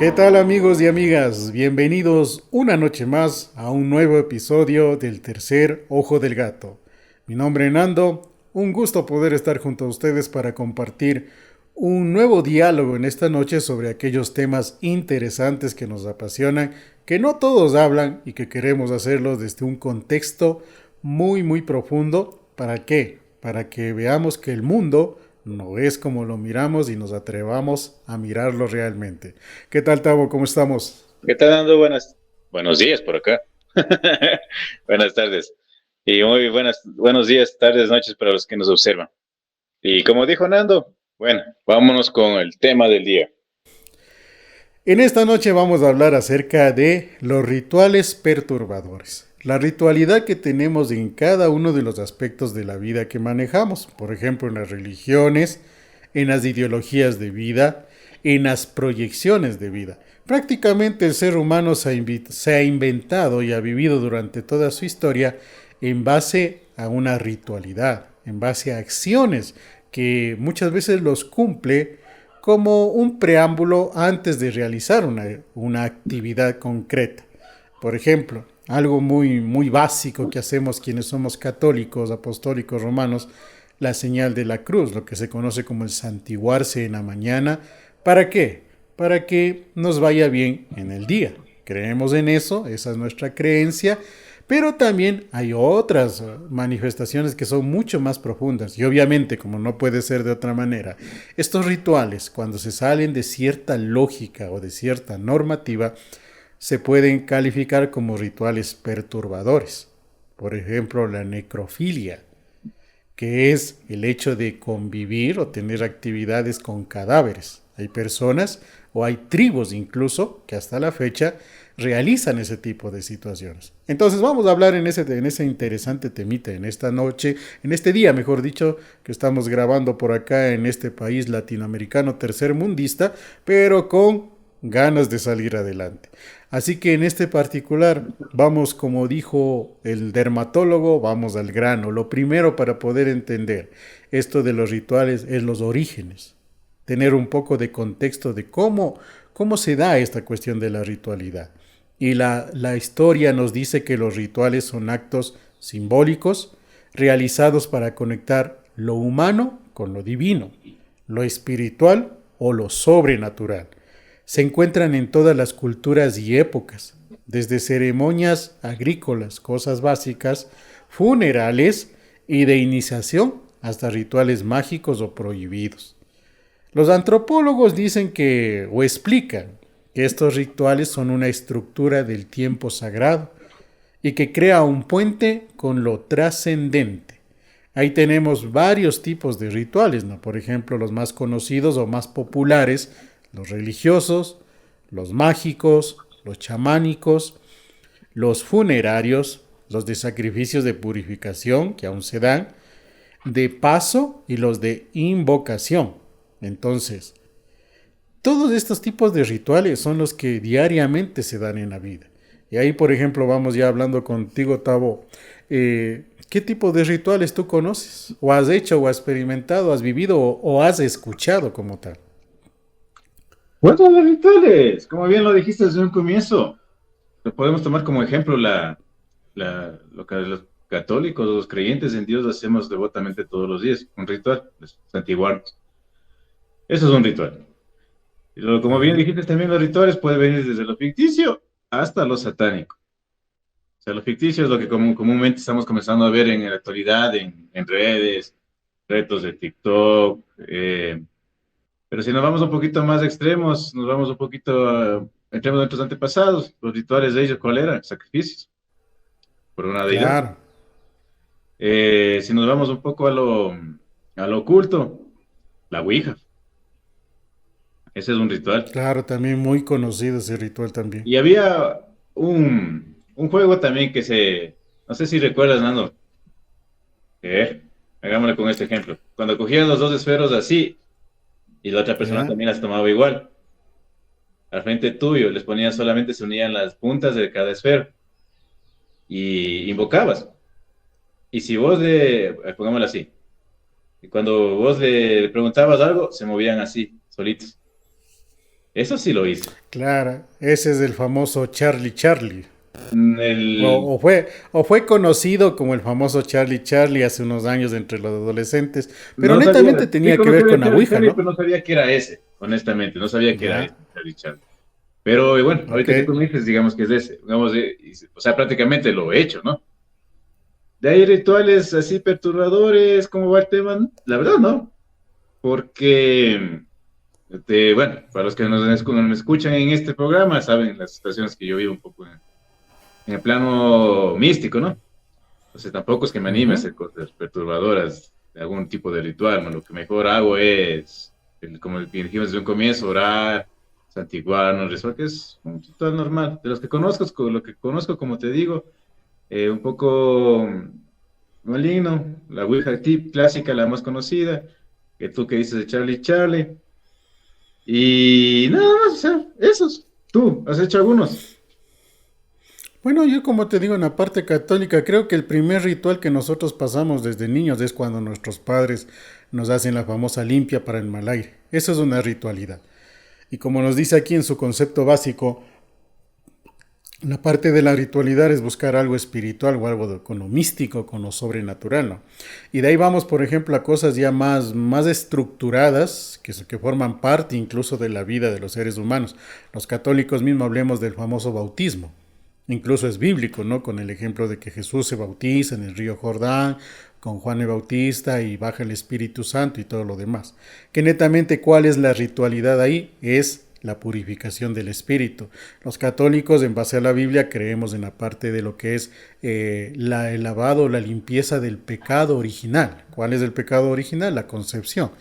¿Qué tal amigos y amigas? Bienvenidos una noche más a un nuevo episodio del tercer Ojo del Gato. Mi nombre es Nando, un gusto poder estar junto a ustedes para compartir un nuevo diálogo en esta noche sobre aquellos temas interesantes que nos apasionan, que no todos hablan y que queremos hacerlo desde un contexto muy profundo. ¿Para qué? Para que veamos que el mundo no es como lo miramos y nos atrevamos a mirarlo realmente. ¿Qué tal, Tavo? ¿Cómo estamos? ¿Qué tal, Nando? Buenos días por acá. Buenas tardes. Y muy buenos días, tardes, noches para los que nos observan. Y como dijo Nando, bueno, vámonos con el tema del día. En esta noche vamos a hablar acerca de los rituales perturbadores. La ritualidad que tenemos en cada uno de los aspectos de la vida que manejamos. Por ejemplo, en las religiones, en las ideologías de vida, en las proyecciones de vida. Prácticamente el ser humano se ha inventado y ha vivido durante toda su historia en base a una ritualidad, en base a acciones que muchas veces los cumple como un preámbulo antes de realizar una actividad concreta. Por ejemplo, algo muy básico que hacemos quienes somos católicos, apostólicos, romanos, la señal de la cruz, lo que se conoce como el santiguarse en la mañana. ¿Para qué? Para que nos vaya bien en el día. Creemos en eso, esa es nuestra creencia, pero también hay otras manifestaciones que son mucho más profundas. Y obviamente, como no puede ser de otra manera, estos rituales, cuando se salen de cierta lógica o de cierta normativa, se pueden calificar como rituales perturbadores. Por ejemplo, la necrofilia, que es el hecho de convivir o tener actividades con cadáveres. Hay personas o hay tribus incluso que hasta la fecha realizan ese tipo de situaciones. Entonces vamos a hablar en ese interesante temita en esta noche, en este día, mejor dicho, que estamos grabando por acá en este país latinoamericano tercermundista, pero con ganas de salir adelante. Así que en este particular vamos, como dijo el dermatólogo, vamos al grano. Lo primero para poder entender esto de los rituales es los orígenes. Tener un poco de contexto de cómo se da esta cuestión de la ritualidad. Y la historia nos dice que los rituales son actos simbólicos realizados para conectar lo humano con lo divino, lo espiritual o lo sobrenatural. Se encuentran en todas las culturas y épocas, desde ceremonias agrícolas, cosas básicas, funerales y de iniciación, hasta rituales mágicos o prohibidos. Los antropólogos dicen que, o explican, que estos rituales son una estructura del tiempo sagrado y que crea un puente con lo trascendente. Ahí tenemos varios tipos de rituales, ¿no? Por ejemplo, los más conocidos o más populares, los religiosos, los mágicos, los chamánicos, los funerarios, los de sacrificios de purificación, que aún se dan, de paso y los de invocación. Entonces, todos estos tipos de rituales son los que diariamente se dan en la vida. Y ahí, por ejemplo, vamos ya hablando contigo, Tavo. ¿Qué tipo de rituales tú conoces? ¿O has hecho, o has experimentado, has vivido, o has escuchado como tal? Bueno, los rituales, como bien lo dijiste desde un comienzo, lo podemos tomar como ejemplo lo que los católicos, los creyentes en Dios hacemos devotamente todos los días, un ritual, pues, santiguarnos. Eso es un ritual. Como bien Ya. dijiste también, los rituales pueden venir desde lo ficticio hasta lo satánico. O sea, lo ficticio es lo que comúnmente estamos comenzando a ver en la actualidad, en redes, retos de TikTok, pero si nos vamos un poquito más extremos, nos vamos un poquito, entremos en nuestros antepasados, los rituales de ellos, ¿cuál eran? Sacrificios por una deidad. Claro, Si nos vamos un poco a lo oculto, la Ouija, ese es un ritual. claro, también muy conocido ese ritual también. Y había un juego también no sé si recuerdas, Nando, hagámosle con este ejemplo. Cuando cogían los dos esferos así y la otra persona ¿Ya? también las tomaba igual, al frente tuyo les ponían solamente, se unían las puntas de cada esfero y invocabas. Y si vos pongámoslo así, y cuando vos le preguntabas algo, se movían así, solitos. Eso sí lo hice. Claro, ese es el famoso Charlie Charlie. El, O fue conocido como el famoso Charlie Charlie hace unos años entre los adolescentes, pero no sabía, netamente sí tenía que ver conocía a con la Charlie Ouija, Charlie, ¿no? pero no sabía que era ese, honestamente, no sabía que era Ya, ese, Charlie Charlie. Pero bueno, ok. ahorita que tú me dices, digamos que es ese, digamos, o sea, prácticamente lo he hecho, ¿no? De ahí rituales así perturbadores, ¿cómo va el tema? La verdad, no, porque, bueno, para los que nos escuchan en este programa, saben las situaciones que yo vivo un poco en el plano místico, ¿no? Entonces tampoco es que me anime a Ujú. hacer cosas perturbadoras de algún tipo de ritual, ¿no? Lo que mejor hago es, como dijimos desde un comienzo, orar, santiguarnos, rezar, que es un ritual normal. De los que conozco, lo que conozco, como te digo, un poco maligno, la Ouija tip clásica, la más conocida, que tú que dices de Charlie Charlie, y nada más, o sea, esos. ¿Tú has hecho algunos? Bueno, yo como te digo, en la parte católica, creo que el primer ritual que nosotros pasamos desde niños es cuando nuestros padres nos hacen la famosa limpia para el mal aire. Eso es una ritualidad. Y como nos dice aquí en su concepto básico, la parte de la ritualidad es buscar algo espiritual o algo con lo místico, con lo sobrenatural, ¿no? Y de ahí vamos, por ejemplo, a cosas ya más estructuradas, que forman parte incluso de la vida de los seres humanos. Los católicos mismos hablemos del famoso bautismo. Incluso es bíblico, ¿no? Con el ejemplo de que Jesús se bautiza en el río Jordán, con Juan el Bautista y baja el Espíritu Santo y todo lo demás. Que netamente, ¿cuál es la ritualidad ahí? Es la purificación del espíritu. Los católicos, en base a la Biblia, creemos en la parte de lo que es el lavado, la limpieza del pecado original. ¿Cuál es el pecado original? La concepción.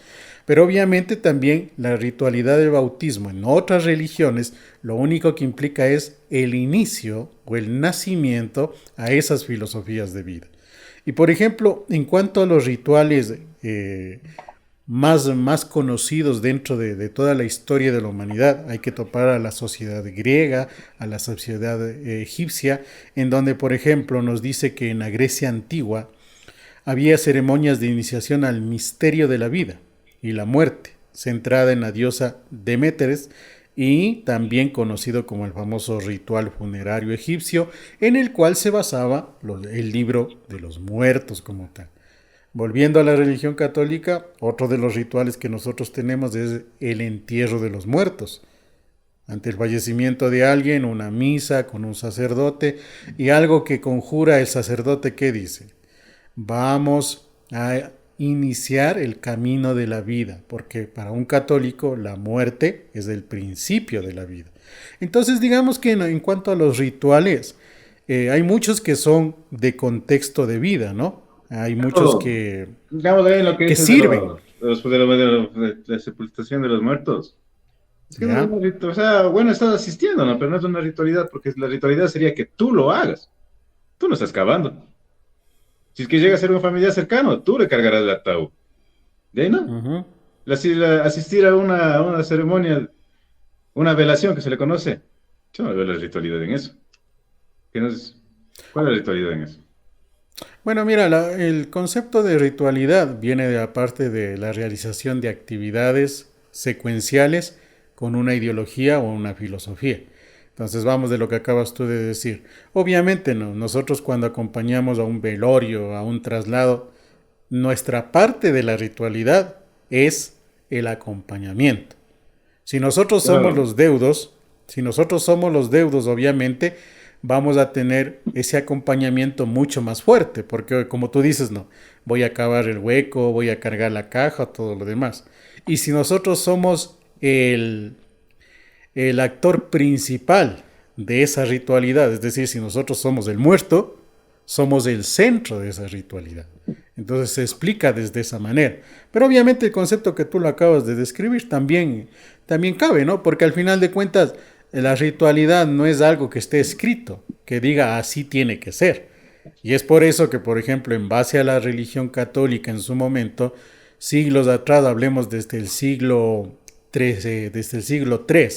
Pero obviamente también la ritualidad del bautismo en otras religiones lo único que implica es el inicio o el nacimiento a esas filosofías de vida. Y por ejemplo, en cuanto a los rituales más conocidos dentro de toda la historia de la humanidad. Hay que topar a la sociedad griega, a la sociedad egipcia, en donde, por ejemplo, nos dice que en la Grecia antigua había ceremonias de iniciación al misterio de la vida y la muerte, centrada en la diosa Deméteres y también conocido como el famoso ritual funerario egipcio, en el cual se basaba el libro de los muertos como tal. Volviendo a la religión católica, otro de los rituales que nosotros tenemos es el entierro de los muertos. Ante el fallecimiento de alguien, una misa con un sacerdote y algo que conjura el sacerdote que dice, vamos a iniciar el camino de la vida, porque para un católico la muerte es el principio de la vida. Entonces digamos que en cuanto a los rituales, hay muchos que son de contexto de vida, ¿no? Hay muchos Claro, digamos ahí en lo que que dices de sirven, la sepultación de los muertos. Es que no es ¿ya? una o sea, bueno, estás asistiendo, ¿no? Pero no es una ritualidad, porque la ritualidad sería que tú lo hagas. Tú no estás cavando. Si es que llega a ser un familiar cercano, tú le cargarás el ataúd. De ahí no. Ujú. Asistir a una ceremonia, una velación que se le conoce. Yo no veo la ritualidad en eso. ¿Qué no es- ¿Cuál es la ritualidad en eso? Bueno, mira, el concepto de ritualidad viene de la parte de la realización de actividades secuenciales con una ideología o una filosofía. Entonces vamos de lo que acabas tú de decir. Obviamente no, nosotros cuando acompañamos a un velorio, a un traslado, nuestra parte de la ritualidad es el acompañamiento. Si nosotros somos Claro. los deudos, si nosotros somos los deudos, obviamente vamos a tener ese acompañamiento mucho más fuerte, porque como tú dices, no, voy a cavar el hueco, voy a cargar la caja, todo lo demás. Y si nosotros somos el actor principal de esa ritualidad, es decir, si nosotros somos el muerto, somos el centro de esa ritualidad. Entonces se explica desde esa manera. Pero obviamente el concepto que tú lo acabas de describir también cabe, ¿no? Porque al final de cuentas la ritualidad no es algo que esté escrito, que diga así tiene que ser. Y es por eso que, por ejemplo, en base a la religión católica en su momento, siglos atrás, hablemos desde el siglo XIII, desde el siglo III,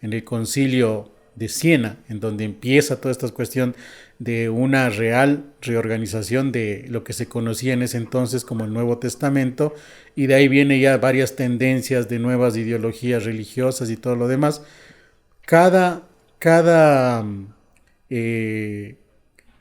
en el concilio de Siena, en donde empieza toda esta cuestión de una real reorganización de lo que se conocía en ese entonces como el Nuevo Testamento, y de ahí viene ya varias tendencias de nuevas ideologías religiosas y todo lo demás. Cada, cada, eh,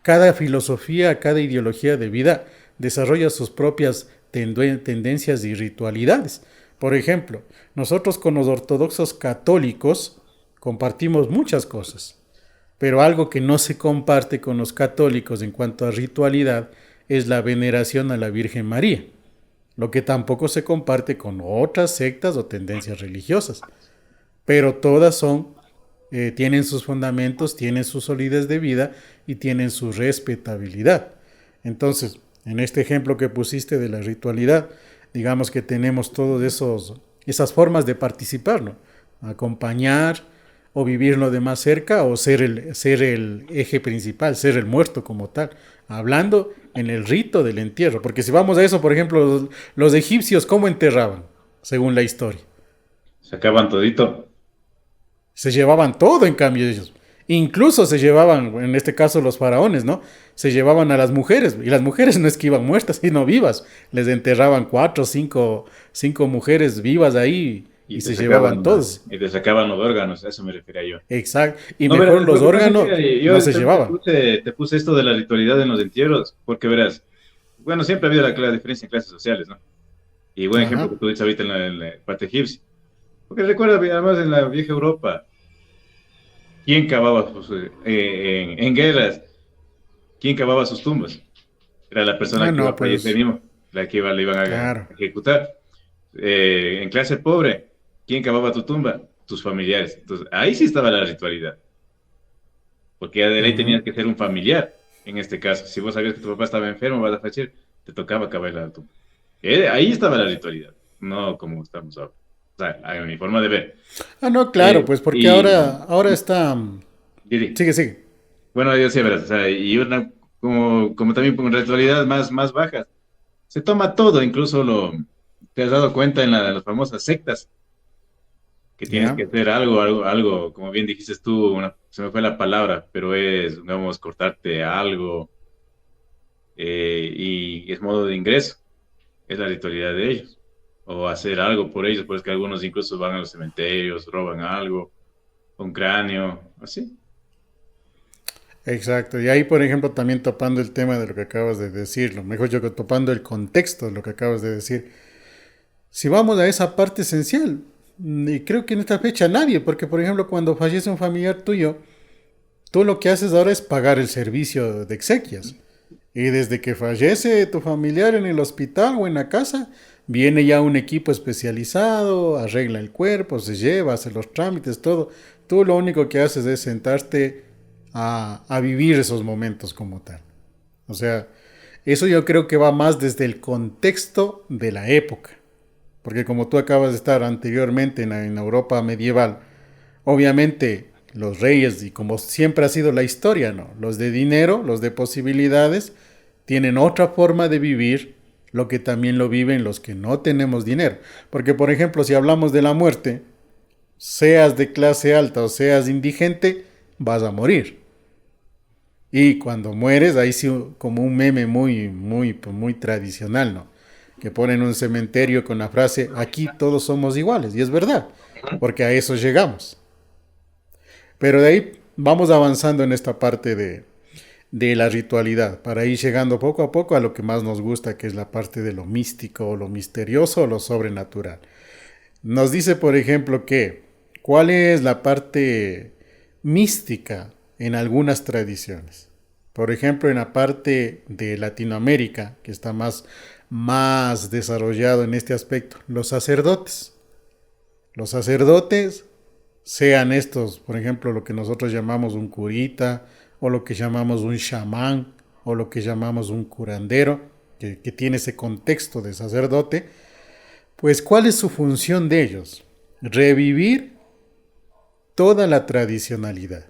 cada filosofía, cada ideología de vida desarrolla sus propias tendencias y ritualidades. Por ejemplo, nosotros con los ortodoxos católicos compartimos muchas cosas, pero algo que no se comparte con los católicos en cuanto a ritualidad es la veneración a la Virgen María, lo que tampoco se comparte con otras sectas o tendencias religiosas, pero todas tienen sus fundamentos, tienen su solidez de vida y tienen su respetabilidad. Entonces, en este ejemplo que pusiste de la ritualidad, digamos que tenemos todas esas formas de participar, ¿no? Acompañar o vivirlo de más cerca o ser el eje principal, ser el muerto como tal, hablando en el rito del entierro. Porque si vamos a eso, por ejemplo, los egipcios, ¿cómo enterraban? Según la historia. Sacaban todito. Se llevaban todo en cambio ellos. Incluso se llevaban, en este caso los faraones, ¿no? Se llevaban a las mujeres, y las mujeres no es que iban muertas, sino vivas. Les enterraban 4 o 5 mujeres vivas ahí y se llevaban todos. Y te sacaban los órganos, a eso me refería yo. Exacto. Y no, mejor verás, los órganos yo no se llevaban. te puse esto de la ritualidad en los entierros, porque verás, bueno, siempre ha habido la diferencia en clases sociales, ¿no? Y buen ejemplo Ajá. que tú dices ahorita en la parte egipcia. Porque recuerda, además, en la vieja Europa, ¿quién cavaba en guerras? ¿Quién cavaba sus tumbas? Era la persona Ah, que iba no, a fallecer pues, mismo, la que le iban a claro. ejecutar. En clase pobre, ¿quién cavaba tu tumba? Tus familiares. Entonces, ahí sí estaba la ritualidad, porque ya de ley tenías Ujú. que ser un familiar, en este caso. Si vos sabías que tu papá estaba enfermo, vas a fallecer, te tocaba cavar la tumba. Ahí estaba la ritualidad, no como estamos ahora. O sea, a mi forma de ver. Ah, no, claro, pues porque Y, ahora está. Didi, Sigue, sigue. bueno, yo sí, verás, o sea, y una, como también con ritualidades más bajas, se toma todo, incluso te has dado cuenta en las famosas sectas, que tienes Ya. que hacer algo, como bien dijiste tú, se me fue la palabra, pero es, digamos, cortarte algo, y es modo de ingreso, es la ritualidad de ellos, o hacer algo por ellos, por eso que algunos incluso van a los cementerios, roban algo, un cráneo, así. Exacto. Y ahí, por ejemplo, también topando el tema de lo que acabas de decir, lo mejor yo que topando el contexto de lo que acabas de decir. Si vamos a esa parte esencial, y creo que en esta fecha nadie, porque por ejemplo, cuando fallece un familiar tuyo, tú lo que haces ahora es pagar el servicio de exequias. Y desde que fallece tu familiar en el hospital o en la casa, viene ya un equipo especializado, arregla el cuerpo, se lleva, hace los trámites, todo. Tú lo único que haces es sentarte a vivir esos momentos como tal. O sea, eso yo creo que va más desde el contexto de la época. Porque como tú acabas de estar anteriormente en Europa medieval, obviamente los reyes, y como siempre ha sido la historia, ¿no? Los de dinero, los de posibilidades, tienen otra forma de vivir, lo que también lo viven los que no tenemos dinero. Porque, por ejemplo, si hablamos de la muerte, seas de clase alta o seas indigente, vas a morir. Y cuando mueres, ahí sí, como un meme muy tradicional, ¿no? Que ponen un cementerio con la frase, aquí todos somos iguales. Y es verdad, porque a eso llegamos. Pero de ahí vamos avanzando en esta parte de la ritualidad, para ir llegando poco a poco a lo que más nos gusta, que es la parte de lo místico, o lo misterioso, o lo sobrenatural. Nos dice, por ejemplo, que cuál es la parte mística en algunas tradiciones. Por ejemplo, en la parte de Latinoamérica, que está más desarrollado en este aspecto, los sacerdotes. Los sacerdotes, sean estos, por ejemplo, lo que nosotros llamamos un curita, o lo que llamamos un chamán, o lo que llamamos un curandero, que tiene ese contexto de sacerdote, pues ¿cuál es su función de ellos? Revivir toda la tradicionalidad,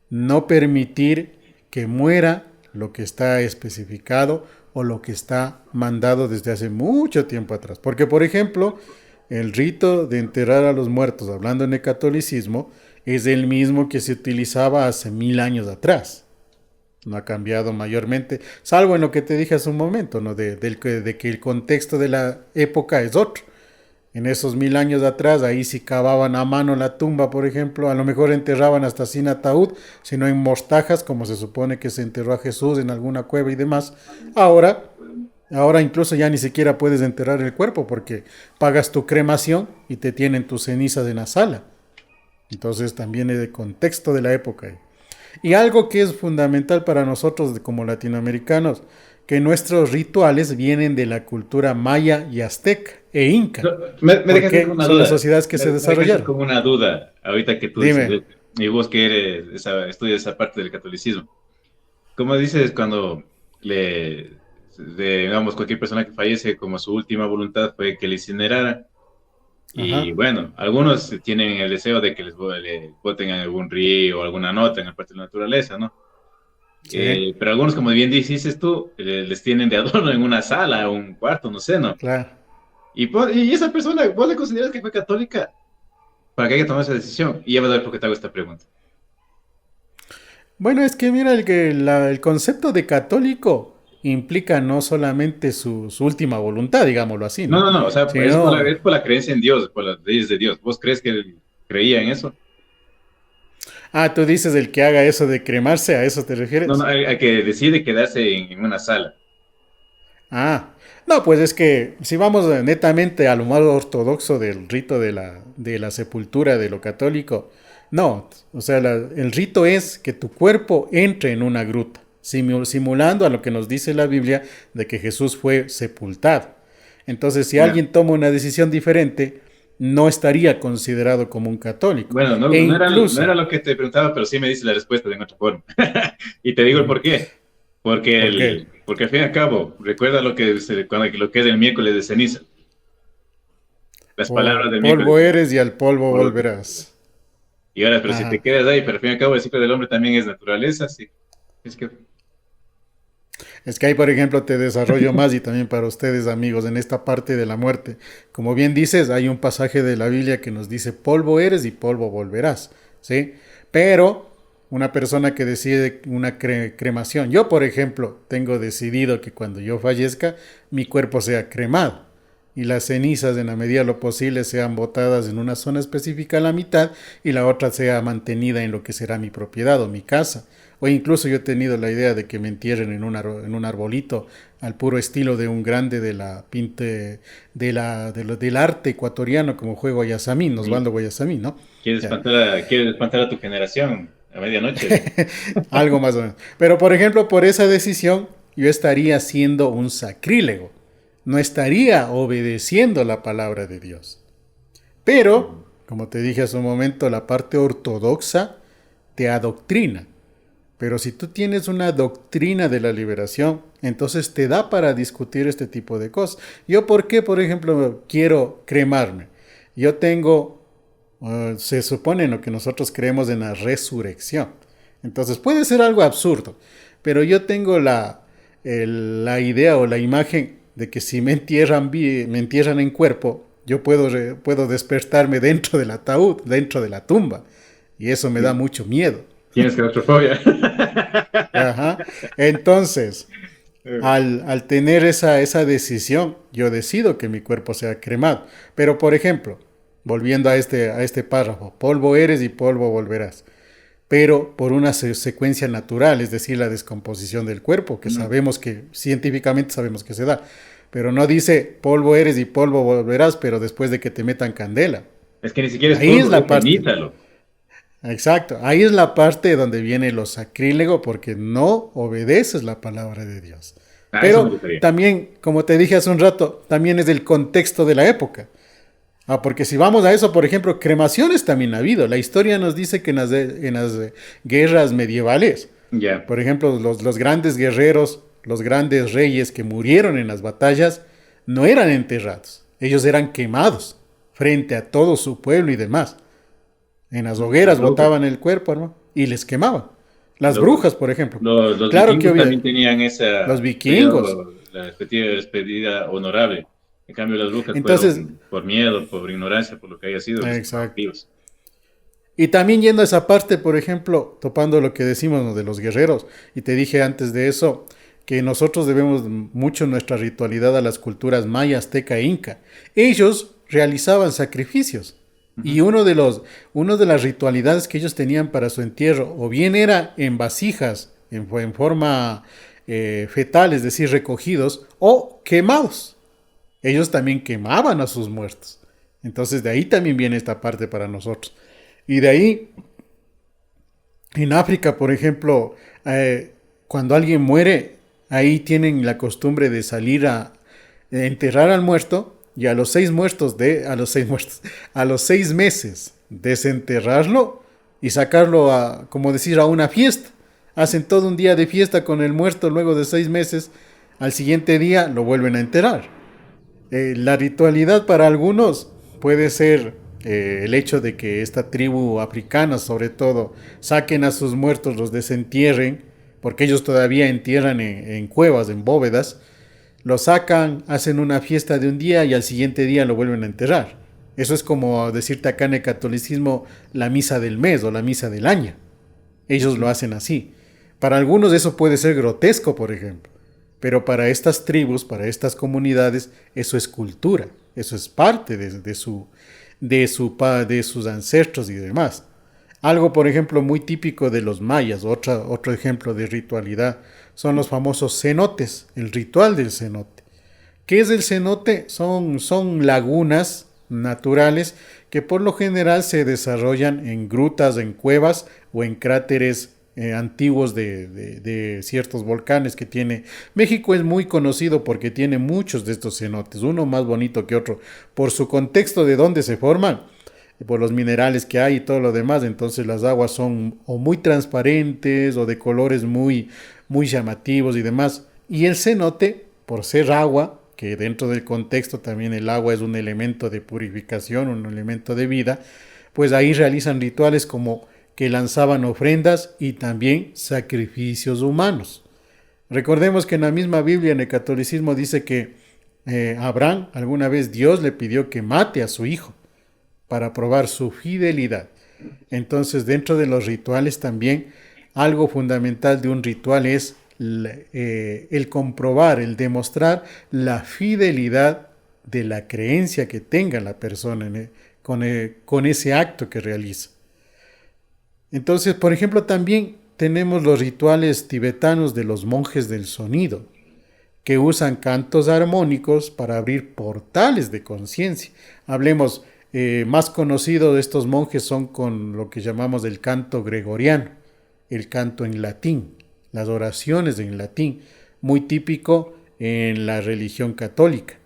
no permitir que muera lo que está especificado o lo que está mandado desde hace mucho tiempo atrás. Porque, por ejemplo, el rito de enterrar a los muertos, hablando en el catolicismo, es el mismo que se utilizaba hace 1000 años atrás. no ha cambiado mayormente, salvo en lo que te dije hace un momento, ¿no? De que el contexto de la época es otro. En esos 1000 años atrás, ahí sí cavaban a mano la tumba, por ejemplo, a lo mejor enterraban hasta sin ataúd, sino en mostajas, como se supone que se enterró a Jesús en alguna cueva y demás. Ahora, ahora incluso ya ni siquiera puedes enterrar el cuerpo porque pagas tu cremación y te tienen tus cenizas en la sala. Entonces también es el contexto de la época. Y algo que es fundamental para nosotros como latinoamericanos, que nuestros rituales vienen de la cultura maya y azteca e inca. No, me ¿Por dejaste con qué? una Son las duda. sociedades que se Me dejaste desarrollaron. con una duda, ahorita que tú dices, Dime. y vos que eres, estudias esa parte del catolicismo. ¿Cómo dices cuando digamos, cualquier persona que fallece, como su última voluntad fue que le incinerara? Y Ajá. bueno, algunos tienen el deseo de que le boten en algún río o alguna nota en el parte de la naturaleza, ¿no? Sí, Pero algunos, como bien dices tú, les tienen de adorno en una sala o un cuarto, no sé, ¿no? claro. Y esa persona, ¿vos le consideras que fue católica para que haya tomado esa decisión? Y ya vas a ver por qué te hago esta pregunta. Bueno, es que mira, el concepto de católico implica no solamente su última voluntad, digámoslo así, No, ¿no? no, no, o sea, Sino, es por la creencia en Dios, por las leyes de Dios. ¿Vos crees que él creía en eso? tú dices el que haga eso de cremarse, ¿a eso te No, no, refieres? al que decide quedarse en una sala. Ah, no, pues es que si vamos netamente a lo más ortodoxo del rito de la sepultura de lo católico, no, o sea, el rito es que tu cuerpo entre en una gruta, simulando a lo que nos dice la Biblia de que Jesús fue sepultado. Entonces, si Ya. alguien toma una decisión diferente, no estaría considerado como un católico. Bueno, E no era incluso, lo que te preguntaba, pero sí me dice la respuesta de otra forma. Y te digo el por qué. ¿por qué? Porque al fin y al cabo, recuerda lo que es el miércoles de ceniza. Las palabras del miércoles Polvo de ceniza. eres y al polvo volverás. Y ahora, pero si te Ajá. quedas ahí, pero al fin y al cabo el ciclo del hombre también es naturaleza, sí. Es que, Es que ahí, por ejemplo, te desarrollo más y también para ustedes, amigos, en esta parte de la muerte. Como bien dices, hay un pasaje de la Biblia que nos dice, polvo eres y polvo volverás, ¿sí? Pero una persona que decide una cremación, yo, por ejemplo, tengo decidido que cuando yo fallezca, mi cuerpo sea cremado y las cenizas en la medida de lo posible sean botadas en una zona específica a la mitad y la otra sea mantenida en lo que será mi propiedad o mi casa. O incluso yo he tenido la idea de que me entierren en un arbolito al puro estilo de un grande de la pinte del arte ecuatoriano como fue Guayasamín, sí, Osvaldo Guayasamín, ¿no? Ya. quieres espantar a tu generación a medianoche. Algo más o menos. Pero por ejemplo, por esa decisión yo estaría haciendo un sacrílego. No estaría obedeciendo la palabra de Dios. Pero, como te dije hace un momento, la parte ortodoxa te adoctrina. Pero si tú tienes una doctrina de la liberación, entonces te da para discutir este tipo de cosas. Yo, ¿por qué, por ejemplo, quiero cremarme? Yo tengo, se supone en lo que nosotros creemos en la resurrección. Entonces puede ser algo absurdo, pero yo tengo la idea o la imagen de que si me entierran en cuerpo, yo puedo despertarme dentro del ataúd, dentro de la tumba. Y eso me da mucho miedo. Tienes claustrofobia. Ajá. Entonces, al tener esa decisión, yo decido que mi cuerpo sea cremado. Pero, por ejemplo, volviendo a este párrafo, polvo eres y polvo volverás. Pero por una secuencia natural, es decir, la descomposición del cuerpo, que sabemos que, científicamente sabemos que se da. Pero no dice polvo eres y polvo volverás, pero después de que te metan candela. Es que ni siquiera es Ahí es polvo, la es parte. cenítalo. Exacto, ahí es la parte donde viene lo sacrílego porque no obedeces la palabra de Dios. A eso me Pero gustaría. también, como te dije hace un rato, también es del contexto de la época. Porque si vamos a eso, por ejemplo, cremaciones también ha habido. La historia nos dice que en las guerras medievales, Ya. por ejemplo, los grandes guerreros, los grandes reyes que murieron en las batallas, no eran enterrados. Ellos eran quemados frente a todo su pueblo y demás. En las Las hogueras brujas. botaban el cuerpo, ¿no? Y les quemaban. Las Los, brujas, por ejemplo. los Claro que vikingos había también tenían los vikingos. la despedida honorable. En cambio, las brujas fueron Entonces, por miedo, por ignorancia, por lo que haya sido, les quemaban exacto. vivos. Y también yendo a esa parte, por ejemplo, topando lo que decimos, ¿no?, de los guerreros, y te dije antes de eso que nosotros debemos mucho nuestra ritualidad a las culturas maya, azteca e inca. Ellos realizaban sacrificios y Ujú. uno de las ritualidades que ellos tenían para su entierro, o bien era en vasijas, en forma fetal, es decir, recogidos, o quemados. Ellos también quemaban a sus muertos. Entonces de ahí también viene esta parte para nosotros. Y de ahí, en África, por ejemplo, cuando alguien muere, ahí tienen la costumbre de salir a enterrar al muerto y a los 6 meses desenterrarlo y sacarlo a, como decir, a una fiesta. Hacen todo un día de fiesta con el muerto luego de 6 meses. Al siguiente día lo vuelven a enterrar. La ritualidad para algunos puede ser el hecho de que esta tribu africana, sobre todo, saquen a sus muertos, los desentierren, porque ellos todavía entierran en cuevas, en bóvedas, lo sacan, hacen una fiesta de un día y al siguiente día lo vuelven a enterrar. Eso es como decirte acá en el catolicismo la misa del mes o la misa del año. Ellos lo hacen así. Para algunos eso puede ser grotesco, por ejemplo, pero para estas tribus, para estas comunidades, eso es cultura, eso es parte de sus ancestros y demás. Algo, por ejemplo, muy típico de los mayas, otro ejemplo de ritualidad, son los famosos cenotes, el ritual del cenote. ¿Qué es el cenote? Son lagunas naturales que por lo general se desarrollan en grutas, en cuevas o en cráteres antiguos de ciertos volcanes que tiene. México es muy conocido porque tiene muchos de estos cenotes, uno más bonito que otro, por su contexto de dónde se forman, por los minerales que hay y todo lo demás. Entonces las aguas son o muy transparentes o de colores muy llamativos y demás. Y el cenote, por ser agua, que dentro del contexto también el agua es un elemento de purificación, un elemento de vida, pues ahí realizan rituales como que lanzaban ofrendas y también sacrificios humanos. Recordemos que en la misma Biblia, en el catolicismo, dice que Abraham, alguna vez Dios le pidió que mate a su hijo para probar su fidelidad. Entonces, dentro de los rituales también, algo fundamental de un ritual es el comprobar, el demostrar la fidelidad de la creencia que tenga la persona con ese acto que realiza. Entonces, por ejemplo, también tenemos los rituales tibetanos de los monjes del sonido, que usan cantos armónicos para abrir portales de conciencia. Hablemos, más conocido de estos monjes son con lo que llamamos el canto gregoriano, el canto en latín, las oraciones en latín, muy típico en la religión católica.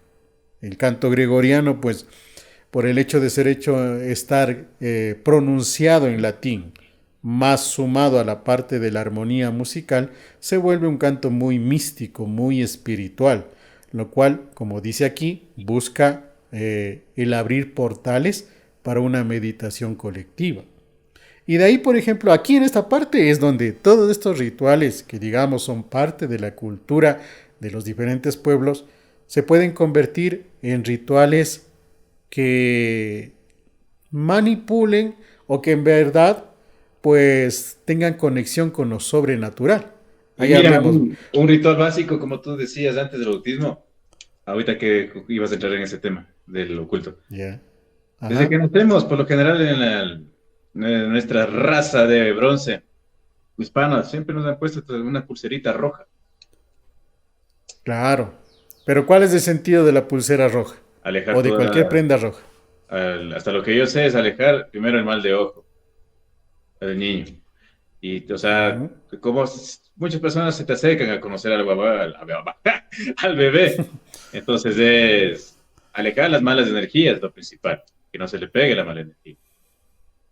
El canto gregoriano, pues, por el hecho de estar pronunciado en latín, más sumado a la parte de la armonía musical, se vuelve un canto muy místico, muy espiritual, lo cual, como dice aquí, busca el abrir portales para una meditación colectiva. Y de ahí, por ejemplo, aquí en esta parte es donde todos estos rituales, que digamos son parte de la cultura de los diferentes pueblos, se pueden convertir en rituales que manipulen o que en verdad pues tengan conexión con lo sobrenatural. Y Ahí mira, hablemos. un ritual básico, como tú decías antes del bautismo, ahorita que ibas a entrar en ese tema del oculto. Ya. Desde que Ajá. nacemos, por lo general en nuestra raza de bronce hispana, siempre nos han puesto una pulserita roja. Claro. Pero ¿cuál es el sentido de la pulsera roja? Alejar O de cualquier toda prenda roja. hasta lo que yo sé es alejar primero el mal de ojo del niño. Y, o sea, Ujú. como muchas personas se te acercan a conocer al bebé. Entonces es alejar las malas energías, lo principal, que no se le pegue la mala energía,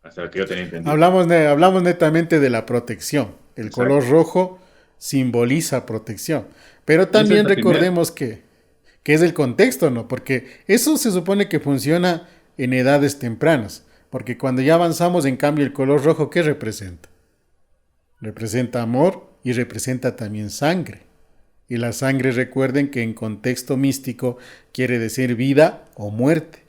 hasta lo que yo tenía entendido. Hablamos netamente de la protección. El Exacto. color rojo simboliza protección. Pero Y esa es también la primera. recordemos que es el contexto, ¿no? Porque eso se supone que funciona en edades tempranas. Porque cuando ya avanzamos, en cambio, el color rojo, ¿qué representa? Representa amor y representa también sangre. Y la sangre, recuerden que en contexto místico quiere decir vida o muerte.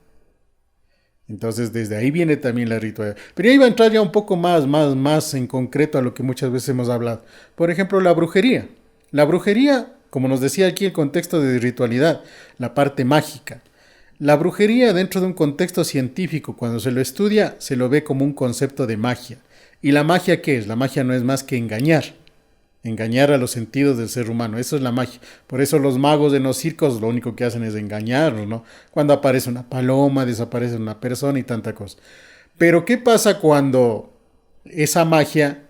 Entonces, desde ahí viene también la ritualidad. Pero ya iba a entrar ya un poco más en concreto a lo que muchas veces hemos hablado. Por ejemplo, la brujería. La brujería, como nos decía aquí el contexto de ritualidad, la parte mágica. La brujería dentro de un contexto científico, cuando se lo estudia, se lo ve como un concepto de magia. ¿Y la magia qué es? La magia no es más que engañar a los sentidos del ser humano. Eso es la magia. Por eso los magos en los circos lo único que hacen es engañarnos, ¿no? Cuando aparece una paloma, desaparece una persona y tanta cosa. Pero ¿qué pasa cuando esa magia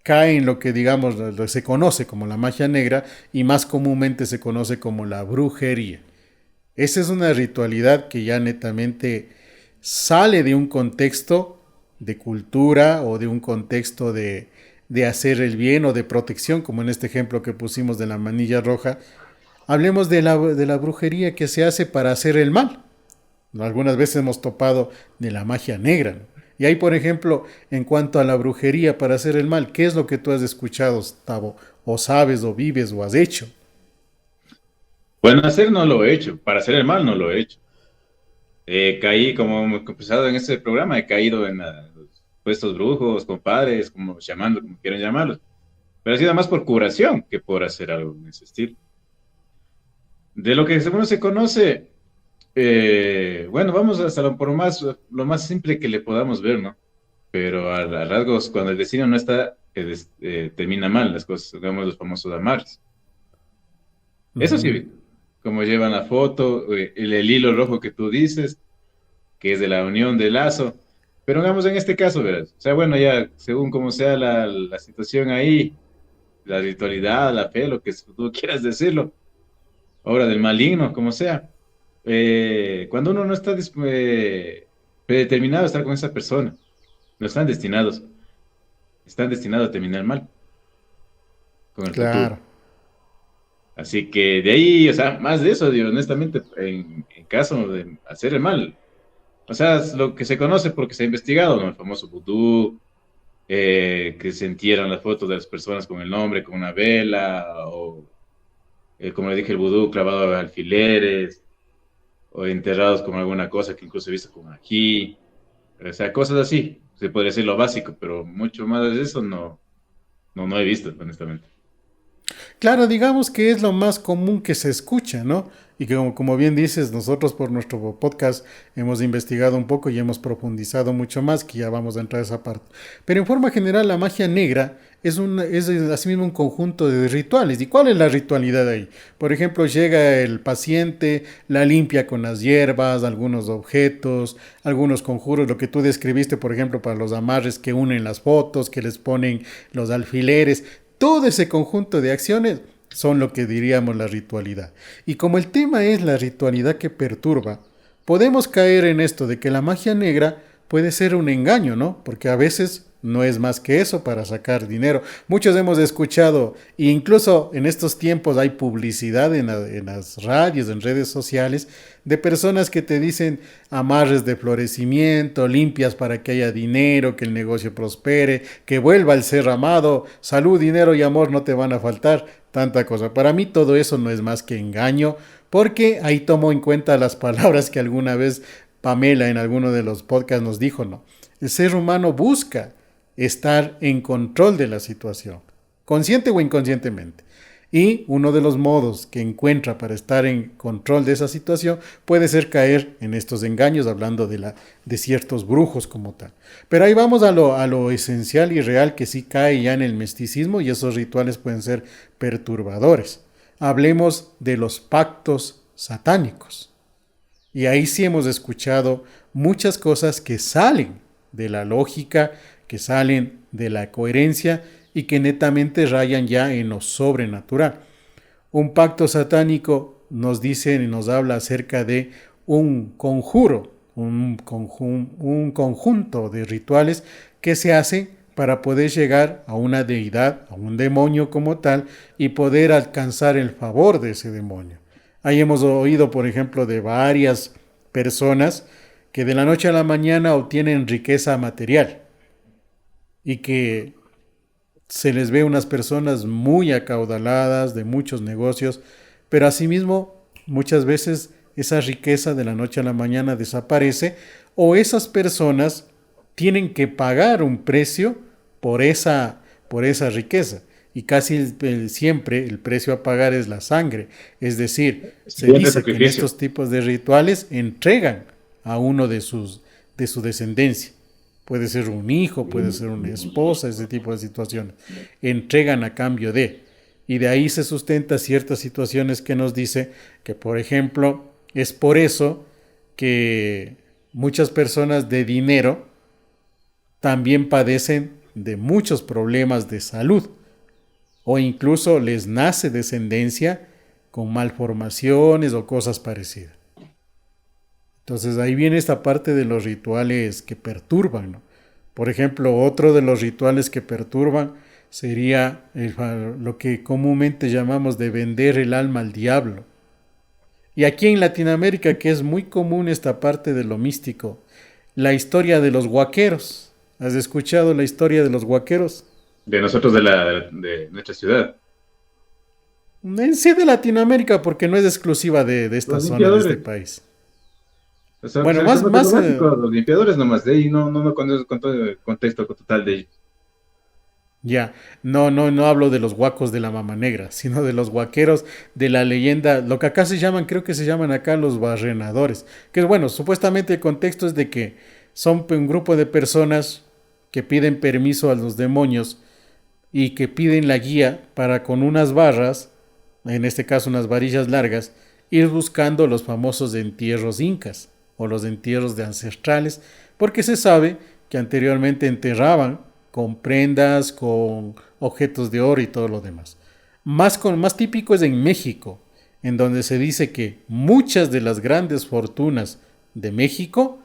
cae en lo que digamos se conoce como la magia negra y más comúnmente se conoce como la brujería? Esa es una ritualidad que ya netamente sale de un contexto de cultura o de un contexto de hacer el bien o de protección, como en este ejemplo que pusimos de la manilla roja. Hablemos de la brujería que se hace para hacer el mal. Algunas veces hemos topado de la magia negra, ¿no? Y ahí, por ejemplo, en cuanto a la brujería para hacer el mal, ¿qué es lo que tú has escuchado, Tavo? O sabes, o vives, o has hecho. Bueno, hacer no lo he hecho, para hacer el mal no lo he hecho. Caí, como hemos empezado en este programa, he caído en los puestos brujos, compadres, como llamando, como quieran llamarlos. Pero ha sido más por curación que por hacer algo en ese estilo. De lo que según se conoce, bueno, vamos hasta lo más simple que le podamos ver, ¿no? Pero a rasgos, cuando el destino no está, termina mal las cosas, digamos los famosos amarres. Eso Ujú. sí, como llevan la foto, el hilo rojo que tú dices, que es de la unión del lazo. Pero digamos en este caso, verás, o sea, bueno, ya según como sea la situación ahí, la ritualidad, la fe, lo que tú quieras decirlo, obra del maligno, como sea. Cuando uno no está predeterminado a estar con esa persona, no están destinados a terminar mal con el futuro. Claro. Así que de ahí, o sea, más de eso, digo, honestamente, en caso de hacer el mal, o sea, es lo que se conoce porque se ha investigado, ¿no? El famoso vudú, que se entierran las fotos de las personas con el nombre, con una vela, o como le dije, el vudú clavado a alfileres, o enterrados con alguna cosa que incluso he visto con ají, o sea, cosas así. Se podría decir lo básico, pero mucho más de eso no he visto, honestamente. Claro, digamos que es lo más común que se escucha, ¿no? Y que como bien dices, nosotros por nuestro podcast hemos investigado un poco y hemos profundizado mucho más, que ya vamos a entrar a esa parte. Pero en forma general, la magia negra es asimismo un conjunto de rituales. ¿Y cuál es la ritualidad ahí? Por ejemplo, llega el paciente, la limpia con las hierbas, algunos objetos, algunos conjuros, lo que tú describiste, por ejemplo, para los amarres que unen las fotos, que les ponen los alfileres. Todo ese conjunto de acciones son lo que diríamos la ritualidad. Y como el tema es la ritualidad que perturba, podemos caer en esto de que la magia negra puede ser un engaño, ¿no? Porque a veces no es más que eso para sacar dinero. Muchos hemos escuchado, e incluso en estos tiempos hay publicidad en las radios, en redes sociales, de personas que te dicen amarres de florecimiento, limpias para que haya dinero, que el negocio prospere, que vuelva el ser amado, salud, dinero y amor no te van a faltar, tanta cosa. Para mí todo eso no es más que engaño, porque ahí tomo en cuenta las palabras que alguna vez Pamela en alguno de los podcasts nos dijo, ¿no? El ser humano busca estar en control de la situación, consciente o inconscientemente. Y uno de los modos que encuentra para estar en control de esa situación puede ser caer en estos engaños, hablando de ciertos brujos como tal. Pero ahí vamos a lo esencial y real que sí cae ya en el misticismo y esos rituales pueden ser perturbadores. Hablemos de los pactos satánicos. Y ahí sí hemos escuchado muchas cosas que salen de la lógica, que salen de la coherencia y que netamente rayan ya en lo sobrenatural. Un pacto satánico nos dice y nos habla acerca de un conjuro, un conjunto de rituales que se hacen para poder llegar a una deidad, a un demonio como tal, y poder alcanzar el favor de ese demonio. Ahí hemos oído, por ejemplo, de varias personas que de la noche a la mañana obtienen riqueza material y que se les ve unas personas muy acaudaladas, de muchos negocios, pero asimismo muchas veces esa riqueza de la noche a la mañana desaparece o esas personas tienen que pagar un precio por esa riqueza. Y casi siempre el precio a pagar es la sangre. Es decir, se Siguiente dice que en sacrificio. estos tipos de rituales entregan a uno de su descendencia. Puede ser un hijo, puede ser una esposa, ese tipo de situaciones. Entregan a cambio de. Y de ahí se sustenta ciertas situaciones que nos dice que, por ejemplo, es por eso que muchas personas de dinero también padecen de muchos problemas de salud o incluso les nace descendencia con malformaciones o cosas parecidas. Entonces ahí viene esta parte de los rituales que perturban, ¿no? Por ejemplo, otro de los rituales que perturban sería lo que comúnmente llamamos de vender el alma al diablo. Y aquí en Latinoamérica, que es muy común esta parte de lo místico, la historia de los huaqueros. ¿Has escuchado la historia de los huaqueros? De nosotros de nuestra ciudad. En sí de Latinoamérica, porque no es exclusiva de esta Los zona, de este limpiadores. país. O sea, Bueno, pues, el tema más tecnológico, los limpiadores nomás, de ahí no conozco con todo el contexto total de ellos. ya, no hablo de los huacos de la mama negra, sino de los huaqueros de la leyenda, lo que acá se llaman, creo que se llaman acá los barrenadores, que es bueno, supuestamente el contexto es de que son un grupo de personas que piden permiso a los demonios y que piden la guía para con unas barras, en este caso unas varillas largas, ir buscando los famosos entierros incas o los entierros de ancestrales, porque se sabe que anteriormente enterraban con prendas, con objetos de oro y todo lo demás. Más típico es en México, en donde se dice que muchas de las grandes fortunas de México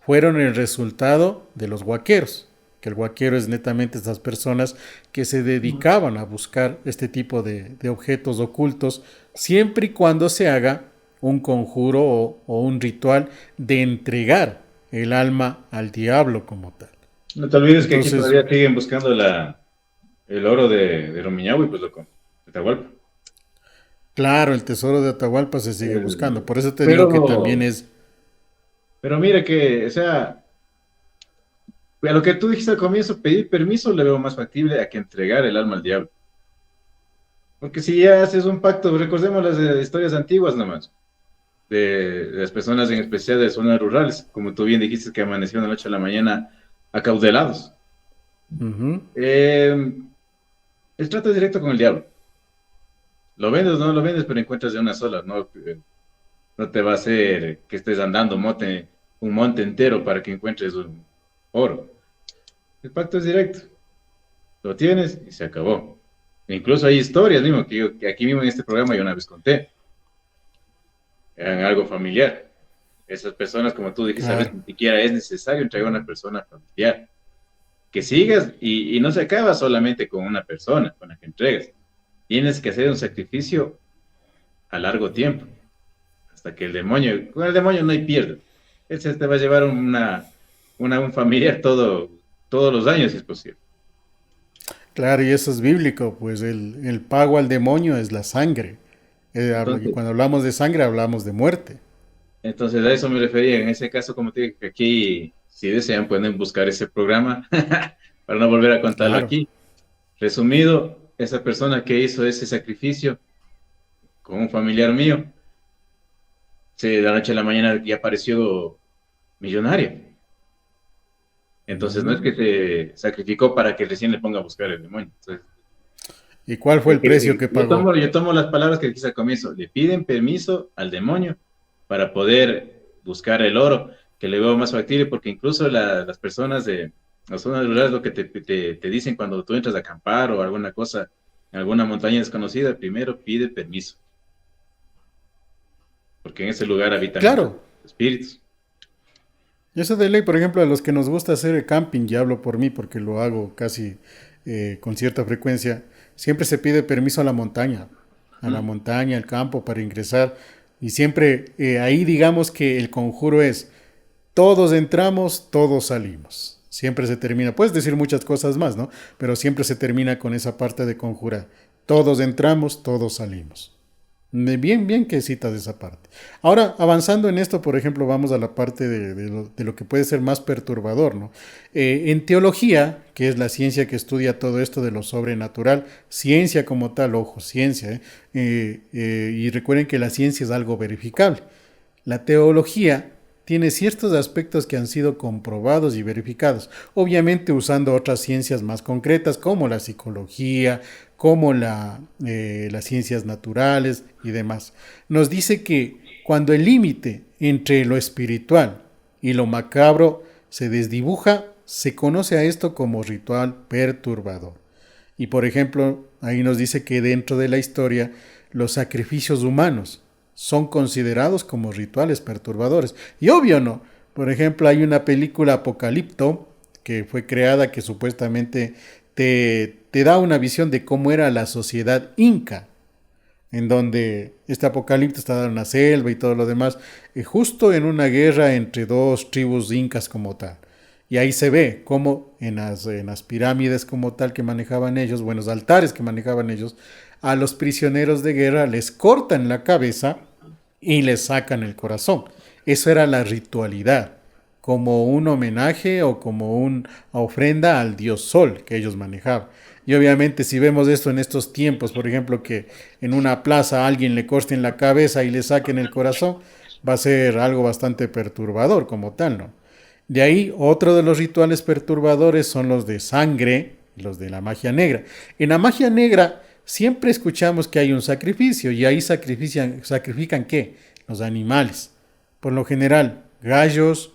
fueron el resultado de los huaqueros, que el huaquero es netamente estas personas que se dedicaban a buscar este tipo de objetos ocultos, siempre y cuando se haga un conjuro o un ritual de entregar el alma al diablo como tal. No te olvides que aquí Entonces, todavía siguen buscando el oro de Rumiñahui, pues loco, de Atahualpa. claro, el tesoro de Atahualpa se sigue El- buscando. Por eso te digo que también pero, es, pero mira que, o sea, a lo que tú dijiste al comienzo, pedir permiso le veo más factible a que entregar el alma al diablo. Porque si ya haces un pacto, recordemos las historias antiguas nomás, de las personas en especial de zonas rurales, como tú bien dijiste que amanecieron de la noche a la mañana acaudalados. ujú, Eh, el trato es directo con el diablo. Lo vendes o no lo vendes, pero encuentras de una sola, ¿no? No te va a hacer que estés andando un monte entero para que encuentres un oro. El pacto es directo. Lo tienes y se acabó. E incluso hay historias mismo que aquí mismo en este programa yo una vez conté. Eran algo familiar. Esas personas, como tú dijiste, a veces claro. ni siquiera es necesario entregar a una persona familiar. Que sigas y no se acaba solamente con una persona con la que entregas. Tienes que hacer un sacrificio a largo tiempo. Hasta que con el demonio no hay pierde. Él se te va a llevar un familiar todos los años, si es posible. Claro, y eso es bíblico, pues el pago al demonio es la sangre. Y Entonces, cuando hablamos de sangre hablamos de muerte. entonces a eso me refería. En ese caso, como te dije, que aquí, si desean, pueden buscar ese programa para no volver a contarlo Claro. aquí. Resumido, esa persona que hizo ese sacrificio con un familiar mío, de la noche a la mañana ya apareció millonario. Entonces no es Ujú. que se sacrificó para que recién le ponga a buscar el demonio. Entonces, ¿Y cuál fue el precio que pagó? yo tomo las palabras que dijiste al comienzo. Le piden permiso al demonio para poder buscar el oro, que le veo más factible, porque incluso las personas de las zonas rurales lo que te dicen cuando tú entras a acampar o alguna cosa en alguna montaña desconocida, primero pide permiso, porque en ese lugar habitan malos Claro, espíritus. y eso de ley, por ejemplo, a los que nos gusta hacer el camping, y hablo por mí porque lo hago casi con cierta frecuencia, siempre se pide permiso a la ¿Mm? montaña, al campo para ingresar. Y siempre ahí digamos que el conjuro es, todos entramos, todos salimos. Siempre se termina, puedes decir muchas cosas más, ¿no? Pero siempre se termina con esa parte de conjura. Todos entramos, todos salimos. Bien, bien que citas esa parte. Ahora, avanzando en esto, por ejemplo, vamos a la parte de lo que puede ser más perturbador, ¿no? En teología, que es la ciencia que estudia todo esto de lo sobrenatural, ciencia como tal, ojo, ciencia, y recuerden que la ciencia es algo verificable. La teología tiene ciertos aspectos que han sido comprobados y verificados, obviamente usando otras ciencias más concretas como la psicología, como las ciencias naturales y demás. Nos dice que cuando el límite entre lo espiritual y lo macabro se desdibuja, se conoce a esto como ritual perturbador. Y por ejemplo, ahí nos dice que dentro de la historia los sacrificios humanos son considerados como rituales perturbadores. Y obvio no. Por ejemplo, hay una película Apocalipto que fue creada que supuestamente te da una visión de cómo era la sociedad inca, en donde este Apocalipto está en una selva y todo lo demás, justo en una guerra entre dos tribus incas como tal. Y ahí se ve cómo en las pirámides como tal que manejaban ellos, buenos altares que manejaban ellos, a los prisioneros de guerra les cortan la cabeza y les sacan el corazón. Eso era la ritualidad, como un homenaje o como una ofrenda al dios Sol que ellos manejaban. Y obviamente si vemos esto en estos tiempos, por ejemplo, que en una plaza a alguien le corten la cabeza y le saquen el corazón, va a ser algo bastante perturbador como tal, ¿no? De ahí, otro de los rituales perturbadores son los de sangre, los de la magia negra. En la magia negra siempre escuchamos que hay un sacrificio y ahí sacrifican ¿qué? Los animales. Por lo general, gallos,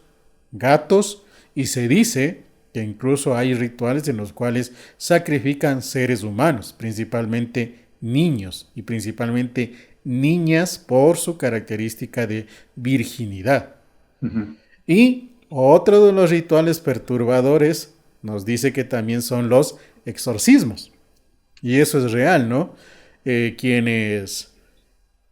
gatos y se dice que incluso hay rituales en los cuales sacrifican seres humanos, principalmente niños y principalmente niñas por su característica de virginidad. Ujú. Y otro de los rituales perturbadores nos dice que también son los exorcismos. Y eso es real, ¿no? Quienes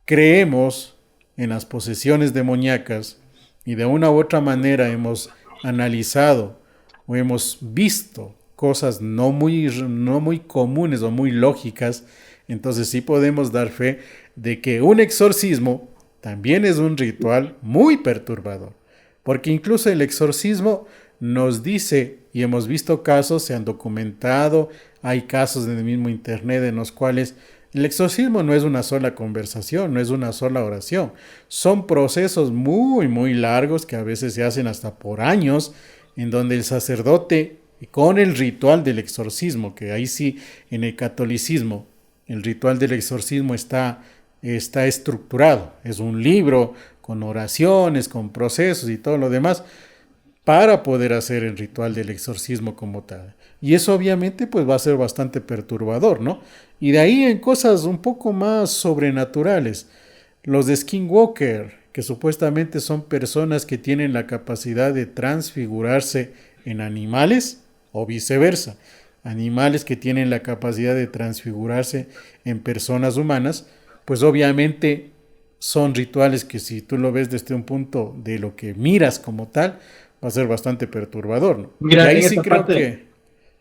creemos en las posesiones demoníacas y de una u otra manera hemos analizado o hemos visto cosas no muy comunes o muy lógicas, entonces sí podemos dar fe de que un exorcismo también es un ritual muy perturbador. Porque incluso el exorcismo nos dice, y hemos visto casos, se han documentado, hay casos en el mismo internet en los cuales el exorcismo no es una sola conversación, no es una sola oración. Son procesos muy largos que a veces se hacen hasta por años, en donde el sacerdote, con el ritual del exorcismo, que ahí sí, en el catolicismo, el ritual del exorcismo está estructurado. Es un libro con oraciones, con procesos y todo lo demás, para poder hacer el ritual del exorcismo como tal. Y eso obviamente pues va a ser bastante perturbador, ¿no? Y de ahí en cosas un poco más sobrenaturales, los de Skinwalker, que supuestamente son personas que tienen la capacidad de transfigurarse en animales o viceversa, animales que tienen la capacidad de transfigurarse en personas humanas, pues obviamente son rituales que si tú lo ves desde un punto de lo que miras como tal, va a ser bastante perturbador, ¿no? Y Mira, ahí en sí esta creo parte,